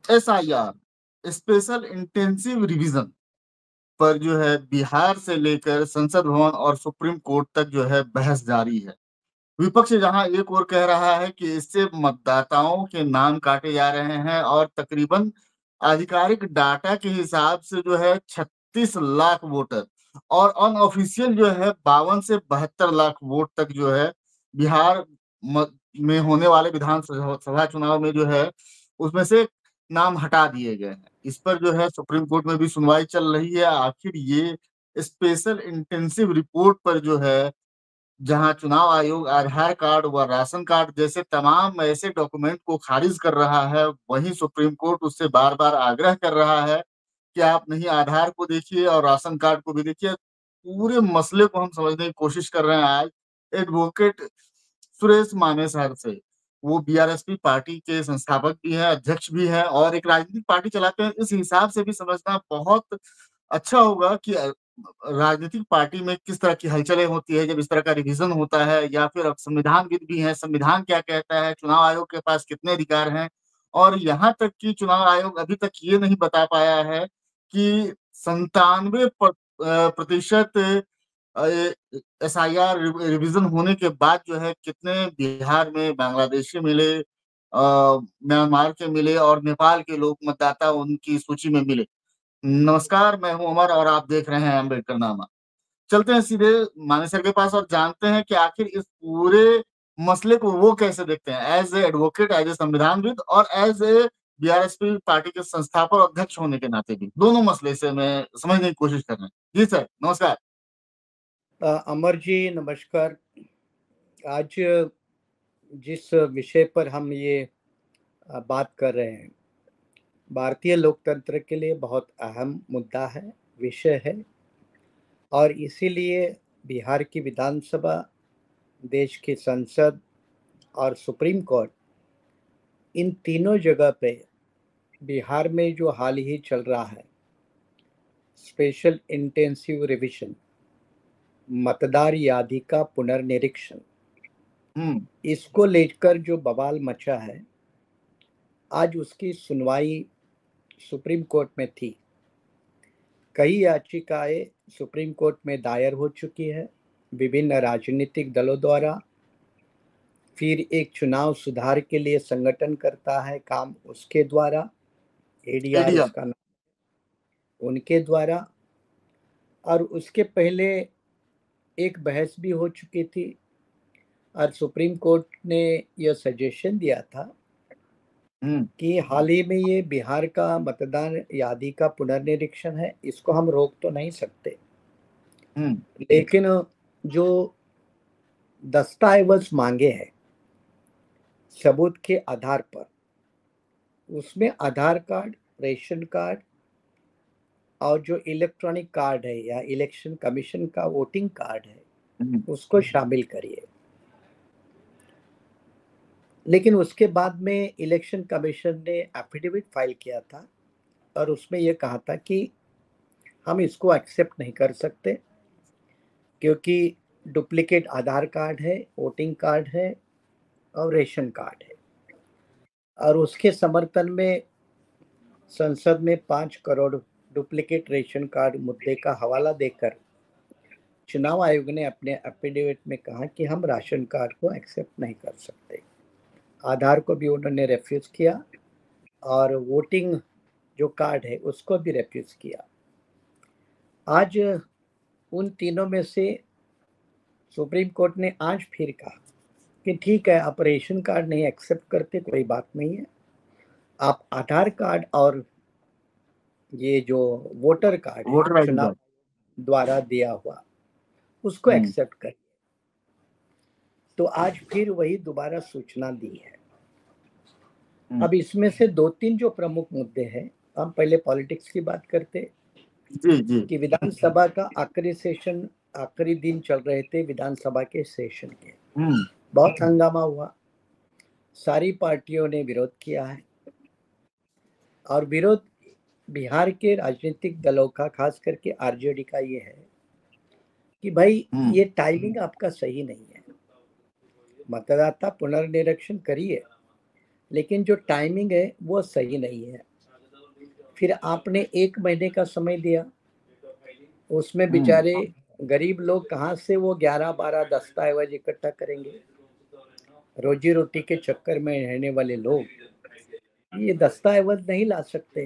SIR special intensive revision पर जो है बिहार से लेकर संसद भवन और सुप्रीम कोर्ट तक जो है बहस जारी है। विपक्ष जहां एक ओर कह रहा है कि इससे मतदाताओं के नाम काटे जा रहे हैं और तकरीबन आधिकारिक डाटा के हिसाब से जो है 36 लाख वोटर और अनऑफिशियल जो है 52 से 72 लाख वोट तक जो है बिहार में होने वाले विधानसभा चुनाव में जो है उसमें से नाम हटा दिए गए हैं। इस पर जो है सुप्रीम कोर्ट में भी सुनवाई चल रही है। आखिर ये स्पेशल इंटेंसिव रिपोर्ट पर जो है जहां चुनाव आयोग आधार कार्ड व राशन कार्ड जैसे तमाम ऐसे डॉक्यूमेंट को खारिज कर रहा है, वहीं सुप्रीम कोर्ट उससे बार बार आग्रह कर रहा है कि आप नहीं आधार को देखिए और राशन कार्ड को भी देखिए। पूरे मसले को हम समझने की कोशिश कर रहे हैं आज एडवोकेट सुरेश मानेसर से। वो बीआरएसपी पार्टी के संस्थापक भी हैं, अध्यक्ष भी हैं और एक राजनीतिक पार्टी चलाते हैं। इस हिसाब से भी समझना बहुत अच्छा होगा कि राजनीतिक पार्टी में किस तरह की हलचलें होती है जब इस तरह का रिवीजन होता है, या फिर अब संविधानविद भी है, संविधान क्या कहता है, चुनाव आयोग के पास कितने अधिकार हैं। और यहाँ तक कि चुनाव आयोग अभी तक ये नहीं बता पाया है कि 97% SIR रिवीजन होने के बाद जो है कितने बिहार में बांग्लादेशी मिले, म्यांमार के मिले और नेपाल के लोग मतदाता उनकी सूची में मिले। नमस्कार, मैं हूं अमर और आप देख रहे हैं अम्बेडकर नामा। चलते हैं सीधे मानेसर के पास और जानते हैं कि आखिर इस पूरे मसले को वो कैसे देखते हैं, as a advocate, as a संविधानविद और एज ए बीआरएसपी पार्टी के संस्थापक और अध्यक्ष होने के नाते भी। दोनों मसले से मैं समझने की कोशिश कर रहे हैं। जी सर, नमस्कार। अमर जी नमस्कार। आज जिस विषय पर हम ये बात कर रहे हैं, भारतीय लोकतंत्र के लिए बहुत अहम मुद्दा है, विषय है, और इसीलिए बिहार की विधानसभा, देश की संसद और सुप्रीम कोर्ट, इन तीनों जगह पे बिहार में जो हाल ही चल रहा है स्पेशल इंटेंसिव रिवीजन, मतदार यादी का पुनर्निरीक्षण, इसको लेकर जो बवाल मचा है, आज उसकी सुनवाई सुप्रीम कोर्ट में थी। कई याचिकाएं सुप्रीम कोर्ट में दायर हो चुकी है विभिन्न राजनीतिक दलों द्वारा। फिर एक चुनाव सुधार के लिए संगठन करता है काम, उसके द्वारा, एडीआर उसका नाम, उनके द्वारा। और उसके पहले एक बहस भी हो चुकी थी और सुप्रीम कोर्ट ने यह सजेशन दिया था कि हाल ही में ये बिहार का मतदान यादी का पुनर्निरीक्षण है, इसको हम रोक तो नहीं सकते, लेकिन जो दस्तावेज मांगे हैं सबूत के आधार पर, उसमें आधार कार्ड, रेशन कार्ड और जो इलेक्ट्रॉनिक कार्ड है या इलेक्शन कमीशन का वोटिंग कार्ड है उसको शामिल करिए। लेकिन उसके बाद में इलेक्शन कमीशन ने एफिडेविट फाइल किया था और उसमें यह कहा था कि हम इसको एक्सेप्ट नहीं कर सकते क्योंकि डुप्लीकेट आधार कार्ड है, वोटिंग कार्ड है और रेशन कार्ड है। और उसके समर्थन में संसद में 5 करोड़ डुप्लीकेट रेशन कार्ड मुद्दे का हवाला देकर चुनाव आयोग ने अपने एफिडेविट में कहा कि हम राशन कार्ड को एक्सेप्ट नहीं कर सकते। आधार को भी उन्होंने रेफ्यूज किया और वोटिंग जो कार्ड है उसको भी रेफ्यूज किया। आज उन तीनों में से सुप्रीम कोर्ट ने आज फिर कहा कि ठीक है, आप रेशन कार्ड नहीं एक्सेप्ट करते, कोई बात नहीं है, आप आधार कार्ड और ये जो वोटर कार्ड है चुनाव द्वारा दिया हुआ उसको एक्सेप्ट करिए। तो आज फिर वही दोबारा सूचना दी है। अब इसमें से 2-3 जो प्रमुख मुद्दे हैं, हम पहले पॉलिटिक्स की बात करते कि विधानसभा का आखिरी सेशन, आखिरी दिन चल रहे थे विधानसभा के सेशन के, बहुत हंगामा हुआ, सारी पार्टियों ने विरोध किया है और विरोध बिहार के राजनीतिक दलों का, खास करके आरजेडी का, ये है कि भाई ये टाइमिंग आपका सही नहीं है, मतदाता पुनर्निरीक्षण करिए लेकिन जो टाइमिंग है वो सही नहीं है। फिर आपने 1 महीने का समय दिया, उसमें बेचारे गरीब लोग कहाँ से वो 11-12 दस्तावेज इकट्ठा करेंगे? रोजी रोटी के चक्कर में रहने वाले लोग ये दस्तावेज नहीं ला सकते।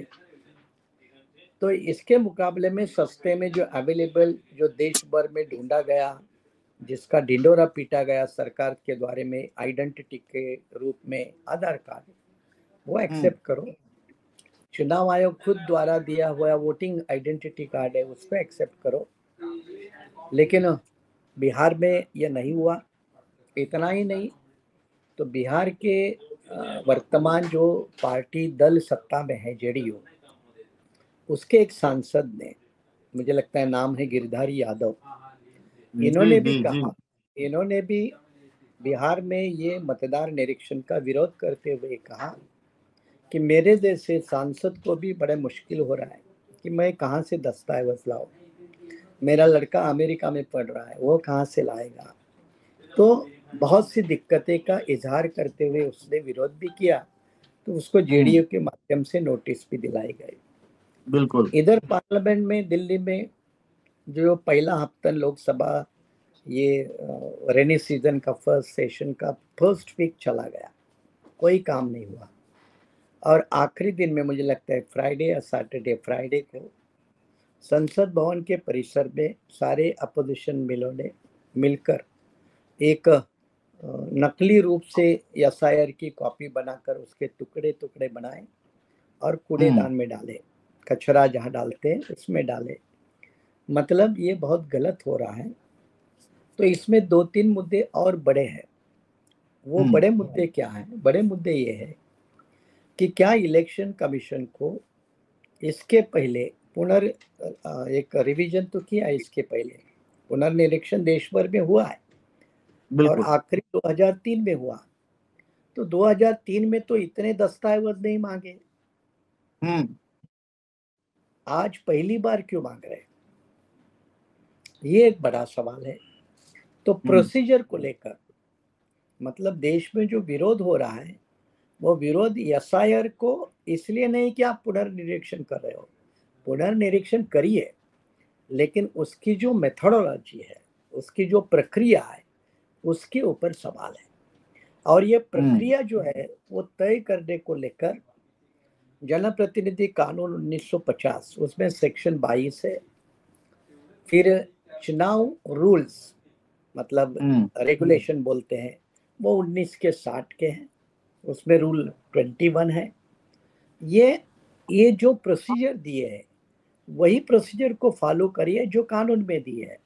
तो इसके मुकाबले में सस्ते में जो अवेलेबल, जो देश भर में ढूंढा गया, जिसका ढिंडोरा पीटा गया सरकार के द्वारा में आइडेंटिटी के रूप में आधार कार्ड, वो एक्सेप्ट करो। चुनाव आयोग खुद द्वारा दिया हुआ वोटिंग आइडेंटिटी कार्ड है, उसको एक्सेप्ट करो। लेकिन बिहार में यह नहीं हुआ। इतना ही नहीं, तो बिहार के वर्तमान जो पार्टी दल सत्ता में है, जेडीयू, उसके एक सांसद ने, मुझे लगता है नाम है गिरिधारी यादव, इन्होंने भी कहा, इन्होंने भी बिहार में ये मतदार निरीक्षण का विरोध करते हुए कहा कि मेरे जैसे सांसद को भी बड़ा मुश्किल हो रहा है कि मैं कहाँ से दस्तावेज लाऊं, मेरा लड़का अमेरिका में पढ़ रहा है, वो कहाँ से लाएगा। तो बहुत सी दिक्कतें का इजहार करते हुए उसने विरोध भी किया, तो उसको जेडीयू के माध्यम से नोटिस भी दिलाए गए। बिल्कुल। इधर पार्लियामेंट में दिल्ली में जो पहला हफ्ता लोकसभा ये रेनी सीजन का फर्स्ट सेशन का फर्स्ट वीक चला गया, कोई काम नहीं हुआ। और आखिरी दिन में मुझे लगता है फ्राइडे या सैटरडे, फ्राइडे को संसद भवन के परिसर में सारे अपोजिशन मिलों ने मिलकर एक नकली रूप से एसआईआर की कॉपी बनाकर उसके टुकड़े टुकड़े बनाए और कूड़ेदान में डाले, कचरा जहाँ डालते हैं उसमें डाले। मतलब ये बहुत गलत हो रहा है। तो इसमें 2-3 मुद्दे और बड़े हैं। वो बड़े मुद्दे क्या हैं? बड़े मुद्दे ये है कि क्या इलेक्शन कमीशन को इसके पहले एक रिवीजन तो किया, इसके पहले पुनर्निरीक्षण देश भर में हुआ है और आखिरी 2003 में हुआ। तो 2003 में तो इतने दस्तावेज नहीं मांगे, आज पहली बार क्यों मांग रहे हैं? ये एक बड़ा सवाल है। तो प्रोसीजर को लेकर मतलब देश में जो विरोध हो रहा है, वो विरोध एसआईआर को इसलिए नहीं कि आप पुनर्निरीक्षण कर रहे हो, पुनर्निरीक्षण करिए, लेकिन उसकी जो मेथोडोलॉजी है, उसकी जो प्रक्रिया है, उसके ऊपर सवाल है। और ये प्रक्रिया जो है वो तय करने को लेकर जनप्रतिनिधि कानून 1950 उसमें सेक्शन 22 है। फिर चुनाव रूल्स मतलब रेगुलेशन बोलते हैं, वो 19 के 60 के हैं, उसमें रूल 21 है। ये जो प्रोसीजर दिए है वही प्रोसीजर को फॉलो करिए जो कानून में दिए है।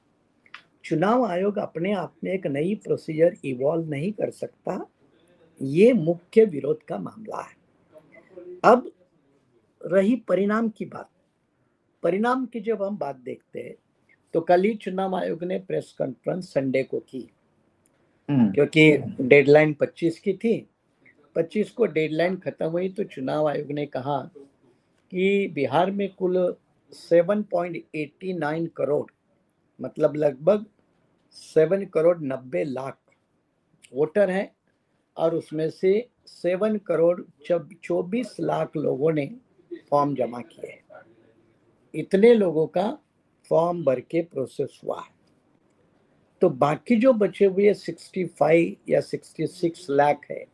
चुनाव आयोग अपने आप में एक नई प्रोसीजर इवॉल्व नहीं कर सकता, ये मुख्य विरोध का मामला है। अब रही परिणाम की बात, परिणाम की जब हम बात देखते हैं तो कल ही चुनाव आयोग ने प्रेस कॉन्फ्रेंस संडे को की, क्योंकि डेडलाइन 25 की थी। 25 को डेडलाइन खत्म हुई तो चुनाव आयोग ने कहा कि बिहार में कुल 7.89 करोड़ मतलब लगभग 7 करोड़ 90 लाख वोटर हैं और उसमें से 7 करोड़ 24 लाख लोगों ने फॉर्म जमा किए। इतने लोगों का फॉर्म भर के प्रोसेस हुआ है। तो बाकी जो बचे हुए 65 या 66 लाख है,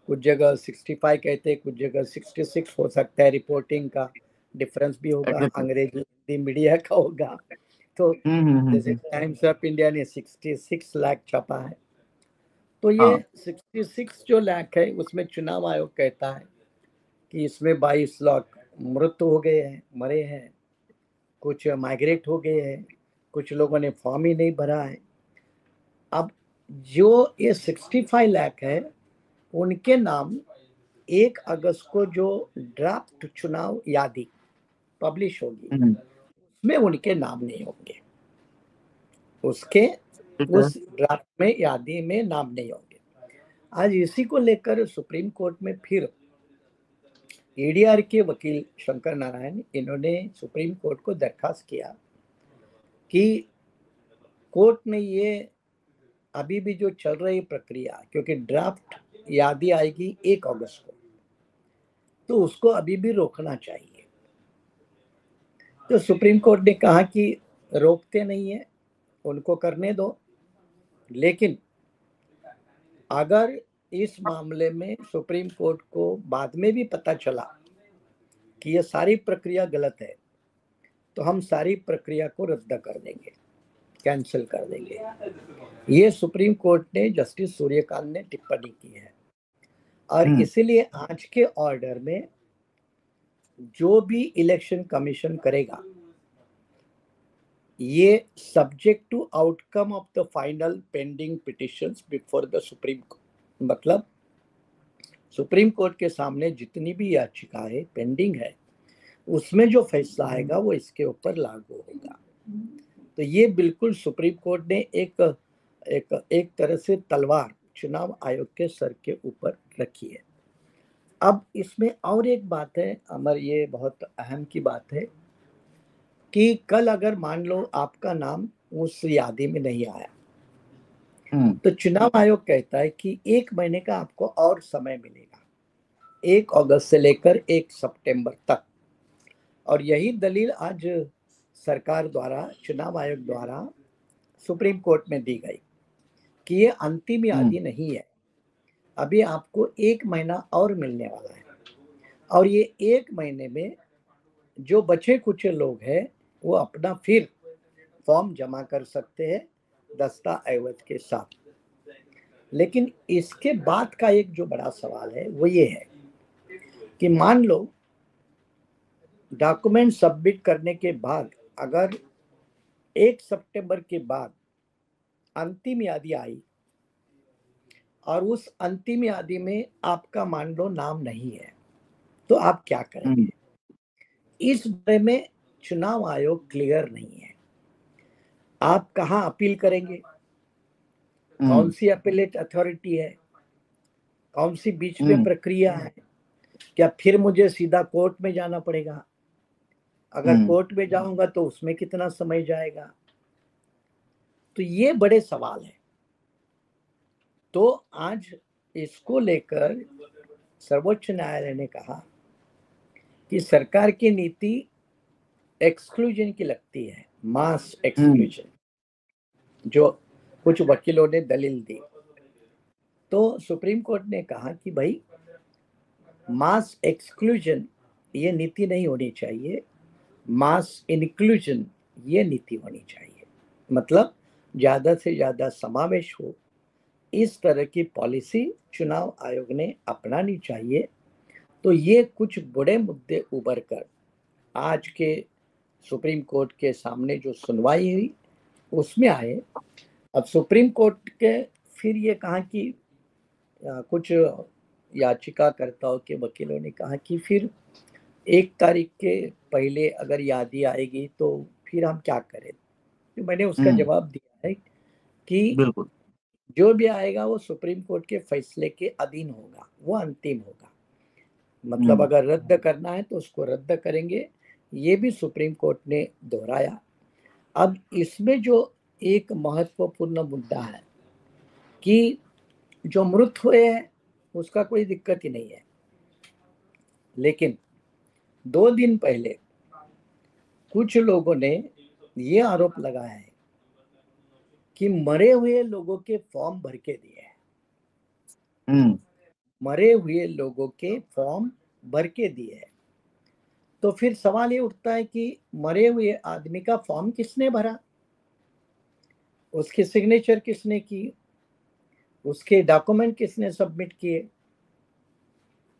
कुछ जगह 65 कहते हैं, कुछ जगह 66 हो सकता है, रिपोर्टिंग का डिफरेंस भी होगा, अंग्रेजी हिंदी मीडिया का होगा। तो जैसे टाइम्स ऑफ इंडिया ने 66 लाख छापा है, तो ये 66 जो लाख है उसमें चुनाव आयोग कहता है कि इसमें 22 लाख मृत हो गए हैं, मरे हैं, कुछ माइग्रेट हो गए हैं, कुछ लोगों ने फॉर्म ही नहीं भरा है। अब जो ये 65 लाख है उनके नाम 1 अगस्त को जो ड्राफ्ट चुनाव यादी पब्लिश होगी उसमें उनके नाम नहीं होंगे, उसके उस ड्राफ्ट में यादी में नाम नहीं होंगे। आज इसी को लेकर सुप्रीम कोर्ट में फिर एडीआर के वकील शंकर नारायण, इन्होंने सुप्रीम कोर्ट को दरखास्त किया कि कोर्ट ने ये अभी भी जो चल रही प्रक्रिया, क्योंकि ड्राफ्ट यादी आएगी 1 अगस्त को, तो उसको अभी भी रोकना चाहिए। तो सुप्रीम कोर्ट ने कहा कि रोकते नहीं है, उनको करने दो, लेकिन अगर इस मामले में सुप्रीम कोर्ट को बाद में भी पता चला कि ये सारी प्रक्रिया गलत है, तो हम सारी प्रक्रिया को रद्द कर देंगे, कैंसिल कर देंगे। ये सुप्रीम कोर्ट ने जस्टिस सूर्यकांत ने टिप्पणी की है। और इसीलिए आज के ऑर्डर में जो भी इलेक्शन कमीशन करेगा, ये subject to outcome of the final pending petitions before the supreme court, मतलब सुप्रीम कोर्ट के सामने जितनी भी याचिकाएं पेंडिंग है, उसमें जो फैसला आएगा वो इसके ऊपर लागू होगा। तो ये बिल्कुल सुप्रीम कोर्ट ने एक तरह से तलवार चुनाव आयोग के सर के ऊपर रखी है। अब इसमें और एक बात है अमर, ये बहुत अहम की बात है कि कल अगर मान लो आपका नाम उस यादी में नहीं आया, तो चुनाव आयोग कहता है कि 1 महीने का आपको और समय मिलेगा, 1 अगस्त से लेकर 1 सितंबर तक। और यही दलील आज सरकार द्वारा, चुनाव आयोग द्वारा सुप्रीम कोर्ट में दी गई कि ये अंतिम यादी नहीं है, अभी आपको 1 महीना और मिलने वाला है। और ये 1 महीने में जो बचे कुछ लोग हैं वो अपना फिर फॉर्म जमा कर सकते हैं दस्तावेज के साथ। लेकिन इसके बाद का एक जो बड़ा सवाल है वो ये है कि मान लो डॉक्यूमेंट सबमिट करने के बाद अगर 1 सितंबर के बाद अंतिम यादी आई और उस अंतिम यादी में आपका मान लो नाम नहीं है, तो आप क्या करेंगे? इस बारे में चुनाव आयोग क्लियर नहीं है। आप कहाँ अपील करेंगे? कौन सी अपीलेट अथॉरिटी है? कौन सी बीच में प्रक्रिया है? क्या फिर मुझे सीधा कोर्ट में जाना पड़ेगा? अगर कोर्ट में जाऊंगा तो उसमें कितना समय जाएगा? तो ये बड़े सवाल है। तो आज इसको लेकर सर्वोच्च न्यायालय ने कहा कि सरकार की नीति एक्सक्लूजन की लगती है, मास एक्सक्लूजन, जो कुछ वकीलों ने दलील दी। तो सुप्रीम कोर्ट ने कहा कि भाई मास एक्सक्लूजन ये नीति नहीं होनी चाहिए, मास इंक्लूजन ये नीति होनी चाहिए। मतलब ज्यादा से ज्यादा समावेश हो, इस तरह की पॉलिसी चुनाव आयोग ने अपनानी चाहिए। तो ये कुछ बड़े मुद्दे उभर कर आज के सुप्रीम कोर्ट के सामने जो सुनवाई हुई उसमें आए। अब सुप्रीम कोर्ट के फिर ये कहा कि कुछ याचिकाकर्ताओं के वकीलों ने कहा कि फिर 1 तारीख के पहले अगर यादी आएगी तो फिर हम क्या करें? तो मैंने उसका जवाब दिया है कि बिल्कुल जो भी आएगा वो सुप्रीम कोर्ट के फैसले के अधीन होगा, वो अंतिम होगा। मतलब अगर रद्द करना है तो उसको रद्द करेंगे, ये भी सुप्रीम कोर्ट ने दोहराया। अब इसमें जो एक महत्वपूर्ण मुद्दा है कि जो मृत हुए हैं उसका कोई दिक्कत ही नहीं है, लेकिन 2 दिन पहले कुछ लोगों ने ये आरोप लगाया है कि मरे हुए लोगों के फॉर्म भर के दिए हैं, मरे हुए लोगों के फॉर्म भर के दिए हैं। तो फिर सवाल ये उठता है कि मरे हुए आदमी का फॉर्म किसने भरा, उसकी सिग्नेचर किसने की, उसके डॉक्यूमेंट किसने सबमिट किए?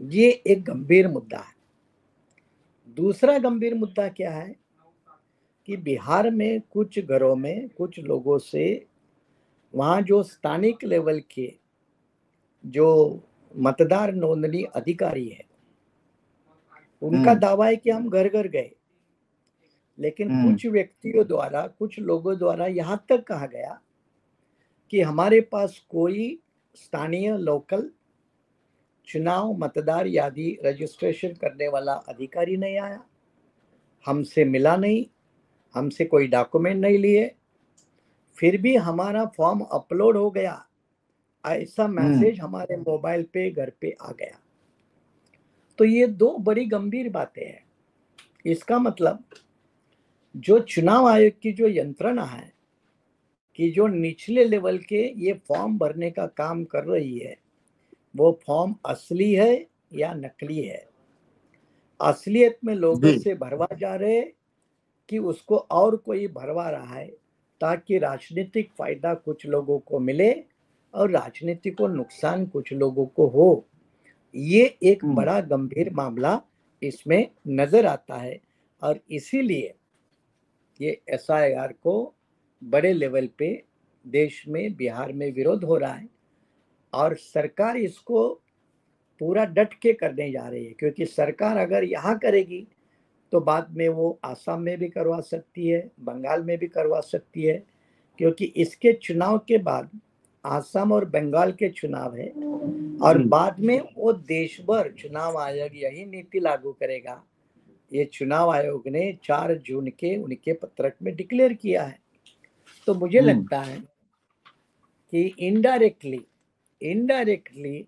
ये एक गंभीर मुद्दा है। दूसरा गंभीर मुद्दा क्या है कि बिहार में कुछ घरों में कुछ लोगों से वहां जो स्थानिक लेवल के जो मतदार नोंदणी अधिकारी है उनका दावा है कि हम घर घर गए, लेकिन कुछ व्यक्तियों द्वारा, कुछ लोगों द्वारा यहां तक कहा गया कि हमारे पास कोई स्थानीय लोकल चुनाव मतदार यादी रजिस्ट्रेशन करने वाला अधिकारी नहीं आया, हमसे मिला नहीं, हमसे कोई डॉक्यूमेंट नहीं लिए, फिर भी हमारा फॉर्म अपलोड हो गया, ऐसा मैसेज हमारे मोबाइल पे घर पे आ गया। तो ये 2 बड़ी गंभीर बातें हैं। इसका मतलब जो चुनाव आयोग की जो यंत्रणा है कि जो निचले लेवल के ये फॉर्म भरने का काम कर रही है, वो फॉर्म असली है या नकली है। असलियत में लोगों जी। से भरवा जा रहे कि उसको और कोई भरवा रहा है ताकि राजनीतिक फायदा कुछ लोगों को मिले और राजनीति को नुकसान कुछ लोगों को हो। ये एक हम्म। बड़ा गंभीर मामला इसमें नजर आता है और इसीलिए ये एसआईआर को बड़े लेवल पे देश में, बिहार में विरोध हो रहा है और सरकार इसको पूरा डट के करने जा रही है, क्योंकि सरकार अगर यहाँ करेगी तो बाद में वो आसाम में भी करवा सकती है, बंगाल में भी करवा सकती है, क्योंकि इसके चुनाव के बाद आसाम और बंगाल के चुनाव है और जी। बाद में वो देश भर चुनाव आयोग यही नीति लागू करेगा। ये चुनाव आयोग ने 4 जून के उनके पत्रक में डिक्लेयर किया है। तो मुझे हम्म। लगता है कि इनडायरेक्टली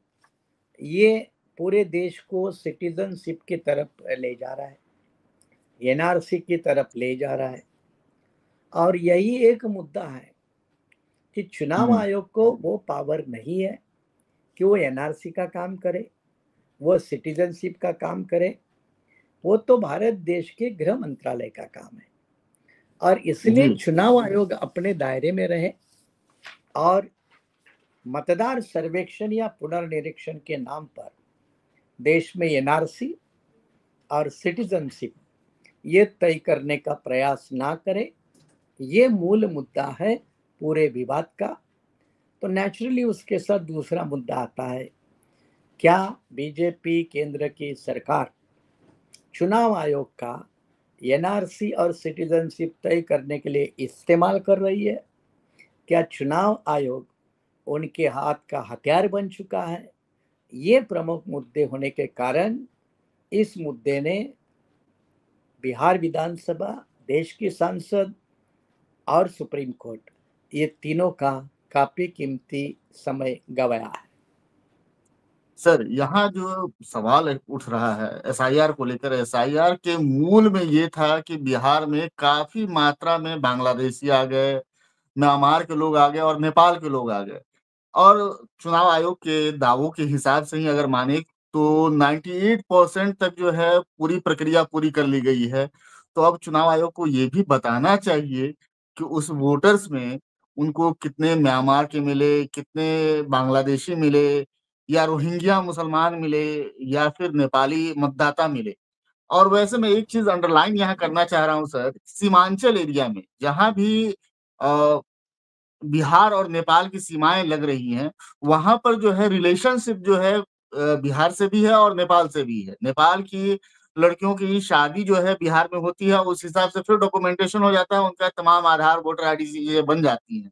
ये पूरे देश को सिटीजनशिप की तरफ ले जा रहा है, एनआरसी की तरफ ले जा रहा है। और यही एक मुद्दा है कि चुनाव हम्म। आयोग को वो पावर नहीं है कि वो एनआरसी का काम करे, वो सिटीजनशिप का काम करे। वो तो भारत देश के गृह मंत्रालय का काम है और इसलिए जी। चुनाव आयोग अपने दायरे में रहे और मतदार सर्वेक्षण या पुनर्निरीक्षण के नाम पर देश में एनआरसी और सिटीजनशिप ये तय करने का प्रयास ना करे। ये मूल मुद्दा है पूरे विवाद का। तो नेचुरली उसके साथ दूसरा मुद्दा आता है, क्या बीजेपी केंद्र की सरकार चुनाव आयोग का एनआरसी और सिटीजनशिप तय करने के लिए इस्तेमाल कर रही है? क्या चुनाव आयोग उनके हाथ का हथियार बन चुका है? ये प्रमुख मुद्दे होने के कारण इस मुद्दे ने बिहार विधानसभा, देश की सांसद और सुप्रीम कोर्ट, ये तीनों का काफी कीमती समय गंवाया है। सर, यहाँ जो सवाल उठ रहा है एसआईआर को लेकर, एसआईआर के मूल में ये था कि बिहार में काफी मात्रा में बांग्लादेशी आ गए, म्यांमार के लोग आ गए और नेपाल के लोग आ गए। और चुनाव आयोग के दावों के हिसाब से ही अगर माने तो 98% तक जो है पूरी प्रक्रिया पूरी कर ली गई है। तो अब चुनाव आयोग को ये भी बताना चाहिए कि उस वोटर्स में उनको कितने म्यांमार के मिले, कितने बांग्लादेशी मिले, या रोहिंग्या मुसलमान मिले, या फिर नेपाली मतदाता मिले। और वैसे मैं एक चीज अंडरलाइन यहाँ करना चाह रहा हूँ सर, सीमांचल एरिया में जहां भी अ, बिहार और नेपाल की सीमाएं लग रही हैं, वहां पर जो है रिलेशनशिप जो है बिहार से भी है और नेपाल से भी है। नेपाल की लड़कियों की शादी जो है बिहार में होती है, उस हिसाब से फिर डॉक्यूमेंटेशन हो जाता है, उनका तमाम आधार, वोटर आईडी चीजें बन जाती हैं।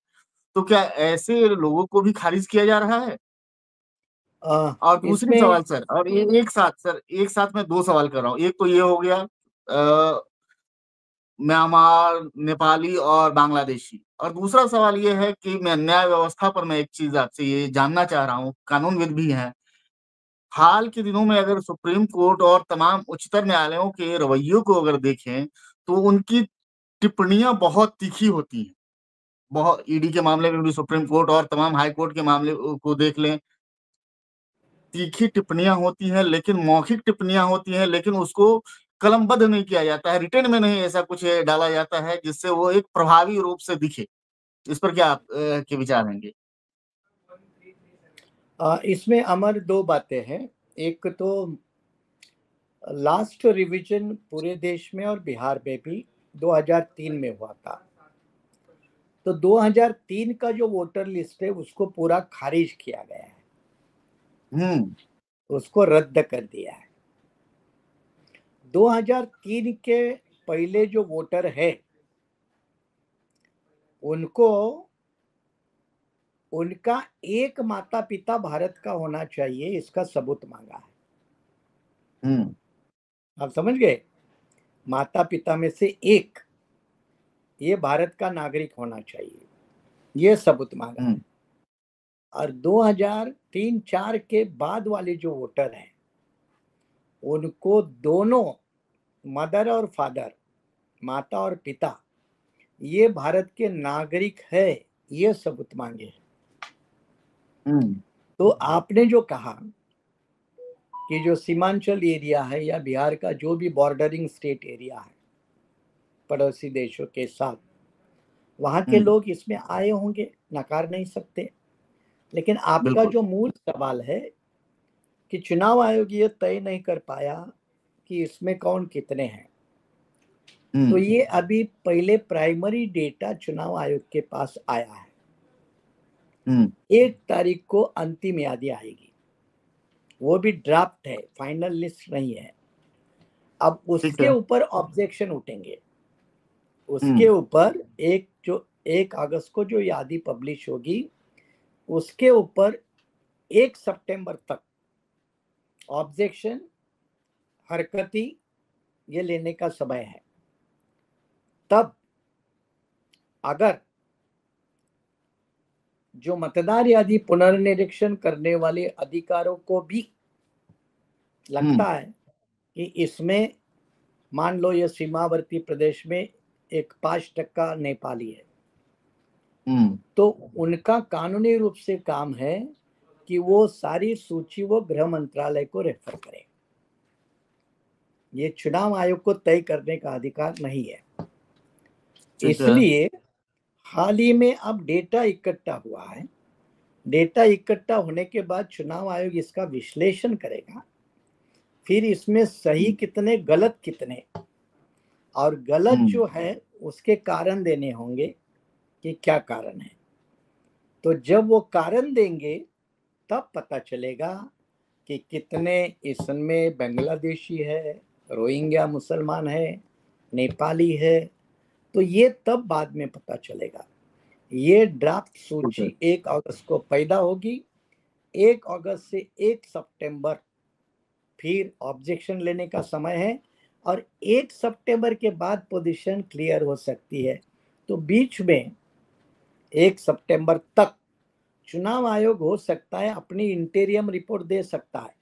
तो क्या ऐसे लोगों को भी खारिज किया जा रहा है? और दूसरी इसमें सवाल सर, और एक साथ सर, एक साथ मैं दो सवाल कर रहा हूँ। एक तो ये हो गया म्यांमार, नेपाली और बांग्लादेशी, और दूसरा सवाल ये है कि मैं न्याय व्यवस्था पर मैं एक चीज आपसे ये जानना चाह रहा हूँ, कानूनविद भी हैं। हाल के दिनों में अगर सुप्रीम कोर्ट और तमाम उच्चतर न्यायालयों के रवैयों को अगर देखें तो उनकी टिप्पणियां बहुत तीखी होती हैं। बहुत, ईडी के मामले में भी सुप्रीम कोर्ट और तमाम हाई कोर्ट के मामले को देख लें, तीखी टिप्पणियां होती हैं, लेकिन मौखिक टिप्पणियां होती हैं, लेकिन उसको कलमबद्ध नहीं किया जाता है, रिटर्न में नहीं ऐसा कुछ डाला जाता है जिससे वो एक प्रभावी रूप से दिखे। इस पर क्या आप के विचार हैंगे? इसमें अमर दो बातें हैं। एक तो लास्ट रिवीजन पूरे देश में और बिहार में भी 2003 में हुआ था। तो 2003 का जो वोटर लिस्ट है उसको पूरा खारिज किया गया है, हम्म। उसको रद्द कर दिया है। 2003 के पहले जो वोटर है उनको उनका एक माता पिता भारत का होना चाहिए, इसका सबूत मांगा है। हम्म। आप समझ गए? माता पिता में से एक ये भारत का नागरिक होना चाहिए, ये सबूत मांगा है। हम्म। और 2003-4 के बाद वाले जो वोटर हैं उनको दोनों मदर और फादर माता और पिता ये भारत के नागरिक है, ये सबूत मांगे। तो आपने जो कहा कि जो सीमांचल एरिया है या बिहार का जो भी बॉर्डरिंग स्टेट एरिया है पड़ोसी देशों के साथ, वहां के लोग इसमें आए होंगे, नकार नहीं सकते। लेकिन आपका बिल्कुल। जो मूल सवाल है कि चुनाव आयोग ये तय नहीं कर पाया कि इसमें कौन कितने हैं। तो ये अभी पहले प्राइमरी डेटा चुनाव आयोग के पास आया है। 1 तारीख को अंतिम यादी आएगी, वो भी ड्राफ्ट है, फाइनल लिस्ट नहीं है। अब ठीक उसके है। ऊपर ऑब्जेक्शन उठेंगे। उसके ऊपर 1 अगस्त को जो यादी पब्लिश होगी, उसके ऊपर 1 सितंबर तक ऑब्जेक्शन, हरकती ये लेने का समय है। तब अगर जो मतदार यादी पुनर्निरीक्षण करने वाले अधिकारों को भी लगता है कि इसमें मान लो ये सीमावर्ती प्रदेश में एक 5% नेपाली है, तो उनका कानूनी रूप से काम है कि वो सारी सूची वो गृह मंत्रालय को रेफर करें। ये चुनाव आयोग को तय करने का अधिकार नहीं है। इसलिए हाल ही में अब डेटा इकट्ठा हुआ है। डेटा इकट्ठा होने के बाद चुनाव आयोग इसका विश्लेषण करेगा, फिर इसमें सही कितने गलत कितने, और गलत जो है उसके कारण देने होंगे कि क्या कारण है। तो जब वो कारण देंगे तब पता चलेगा कि कितने इसमें बांग्लादेशी है, रोहिंग्या मुसलमान है, नेपाली है। तो ये तब बाद में पता चलेगा। ये ड्राफ्ट सूची 1 अगस्त को पैदा होगी। 1 अगस्त से 1 सितंबर फिर ऑब्जेक्शन लेने का समय है, और 1 सितंबर के बाद पोजीशन क्लियर हो सकती है। तो बीच में 1 सितंबर तक चुनाव आयोग हो सकता है अपनी इंटीरियम रिपोर्ट दे सकता है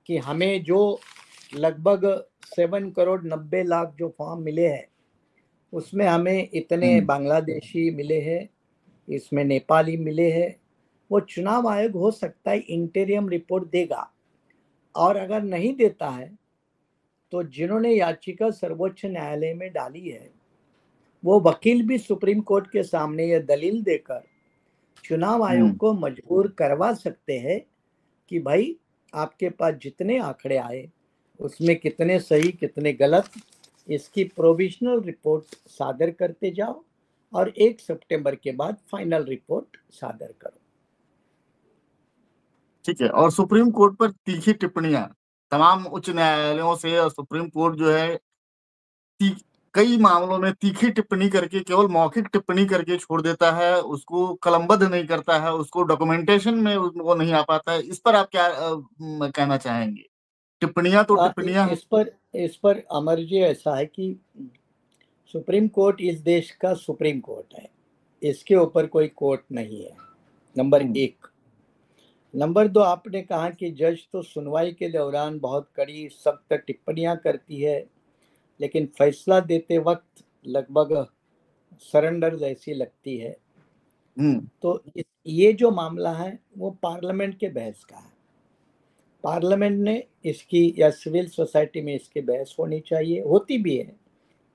कि हमें जो लगभग 7 करोड़ 90 लाख जो फॉर्म मिले हैं, उसमें हमें इतने बांग्लादेशी मिले हैं, इसमें नेपाली मिले हैं। वो चुनाव आयोग हो सकता है इंटीरियम रिपोर्ट देगा। और अगर नहीं देता है तो जिन्होंने याचिका सर्वोच्च न्यायालय में डाली है, वो वकील भी सुप्रीम कोर्ट के सामने ये दलील देकर चुनाव आयोग को मजबूर करवा सकते हैं कि भाई आपके पास जितने आंकड़े आए उसमें कितने सही कितने गलत, इसकी प्रोविजनल रिपोर्ट सादर करते जाओ और 1 सितंबर के बाद फाइनल रिपोर्ट सादर करो। ठीक है। और सुप्रीम कोर्ट पर तीखी टिप्पणियां तमाम उच्च न्यायालयों से, और सुप्रीम कोर्ट जो है कई मामलों में तीखी टिप्पणी करके, केवल मौखिक टिप्पणी करके छोड़ देता है, उसको कलमबद्ध नहीं करता है, उसको डॉक्यूमेंटेशन में वो नहीं आ पाता है। इस पर आप क्या कहना चाहेंगे? टिप्पणियां तो टिप्पणियां हैं। इस पर अमर जी ऐसा है कि सुप्रीम कोर्ट इस देश का सुप्रीम कोर्ट है, इसके ऊपर कोई कोर्ट नहीं है, नंबर 1। नंबर 2, आपने कहा कि जज तो सुनवाई के दौरान बहुत कड़ी सख्त टिप्पणियां करती है, लेकिन फैसला देते वक्त लगभग सरेंडर जैसी लगती है। तो ये जो मामला है वो पार्लियामेंट के बहस का है। पार्लियामेंट ने इसकी, या सिविल सोसाइटी में इसकी बहस होनी चाहिए, होती भी है,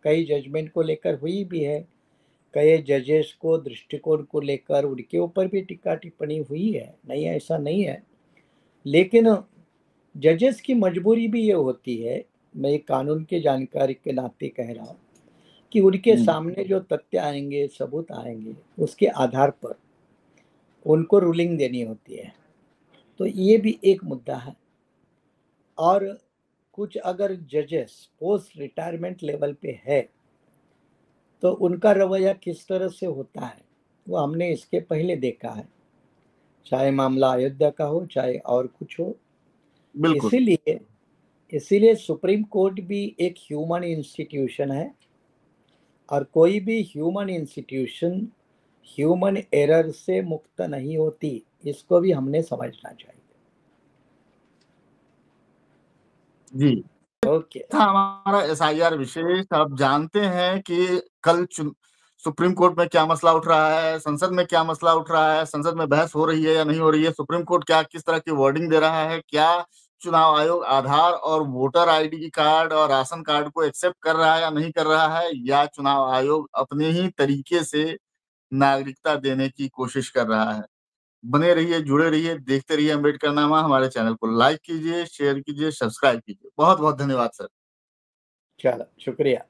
कई जजमेंट को लेकर हुई भी है, कई जजेस को दृष्टिकोण को लेकर उनके ऊपर भी टीका टिप्पणी हुई है, नहीं ऐसा नहीं है। लेकिन जजेस की मजबूरी भी ये होती है, मैं एक कानून के जानकारी के नाते कह रहा हूँ, कि उनके सामने जो तथ्य आएंगे, सबूत आएंगे, उसके आधार पर उनको रूलिंग देनी होती है। तो ये भी एक मुद्दा है। और कुछ अगर जजेस पोस्ट रिटायरमेंट लेवल पे है तो उनका रवैया किस तरह से होता है वो हमने इसके पहले देखा है, चाहे मामला अयोध्या का हो चाहे और कुछ हो। बिल्कुल। इसीलिए इसीलिए सुप्रीम कोर्ट भी एक ह्यूमन इंस्टीट्यूशन है, और कोई भी ह्यूमन इंस्टीट्यूशन ह्यूमन एरर से मुक्त नहीं होती, इसको भी हमने समझना चाहिए। जी। ओके। था हमारा एसआईआर विशेष। आप जानते हैं कि कल सुप्रीम कोर्ट में क्या मसला उठ रहा है, संसद में क्या मसला उठ रहा है, संसद में बहस हो रही है या नहीं हो रही है, सुप्रीम कोर्ट क्या किस तरह की वर्डिंग दे रहा है, क्या चुनाव आयोग आधार और वोटर आईडी कार्ड और राशन कार्ड को एक्सेप्ट कर रहा है या नहीं कर रहा है, या चुनाव आयोग अपने ही तरीके से नागरिकता देने की कोशिश कर रहा है। बने रहिए, जुड़े रहिए, देखते रहिए अम्बेडकरनामा। हमारे चैनल को लाइक कीजिए, शेयर कीजिए, सब्सक्राइब कीजिए। बहुत बहुत धन्यवाद सर। चलो, शुक्रिया।